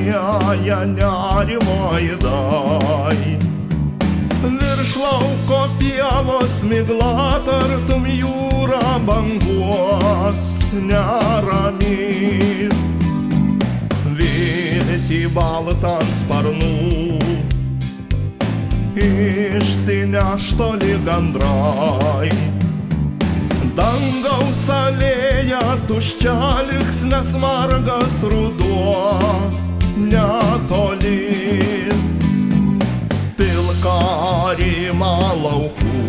lieja nerimo aidai. Virš lauko pievos migla tartum jūra banguos nerami. Viltį baltą ant sparnų išsineš toli gandrai. Dangaus alėja tuščia liks, nes margas ruduo netoli. Pilka rima laukų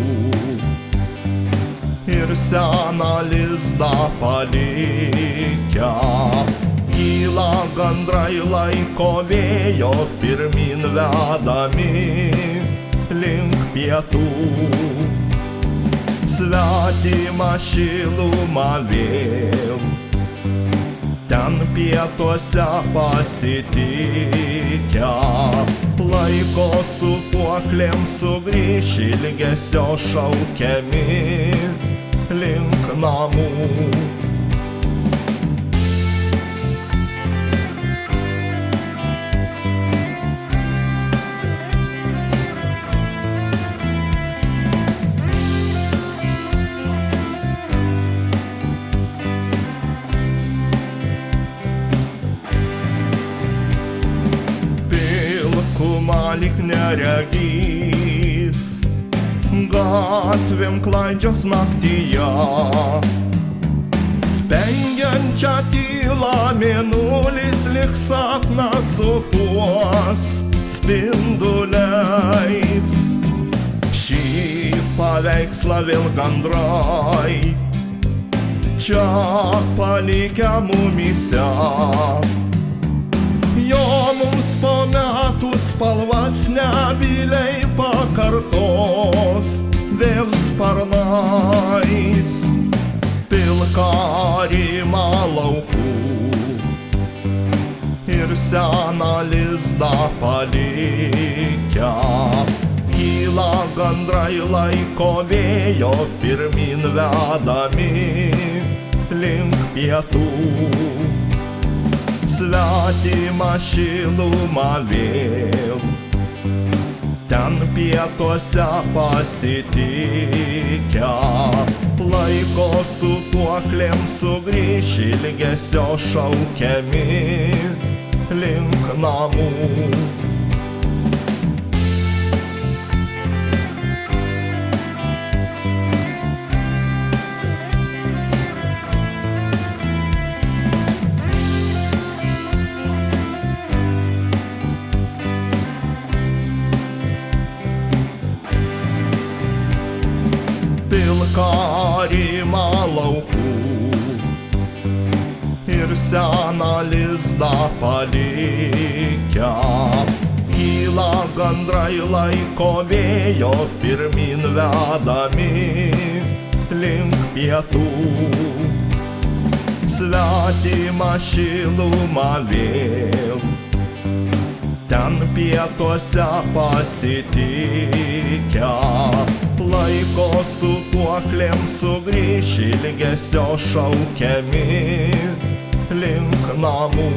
ir seną lizdą palikę. Kyla gandrai laiko vėjo, pirmin vedami link pietų. Svetimą šilumą vėl ten pietuose pasitikę. Laiko sūpuoklėm sugrįš ilgesio šaukiami link namų. Lyg neregys, gatvėm klaidžios naktyje. Spengiančią tylą mėnulis lyg sapną supuos spinduliais. Šį paveikslą vėl gandrai čia palikę mumyse. Jo mums po metų spalvas nebyliai pakartos vėl sparnais. Pilka rima laukų ir seną lizdą palikę. Kyla gandrai laiko vėjo, pirmin vedami link pietų. Svetimą šilumą vėl ten pietuose pasitikę. Laiko sūpuoklėm sugrįš ilgesio šaukiami link namų. Pilka rima laukų ir seną lizdą palikę. Kyla gandrai laiko vėjo, pirmin vedami link pietų. Svetimą šilumą vėl ten pietuose pasitikę. Laiko sūpuoklėm sugrįš ilgesio šaukiami link namų.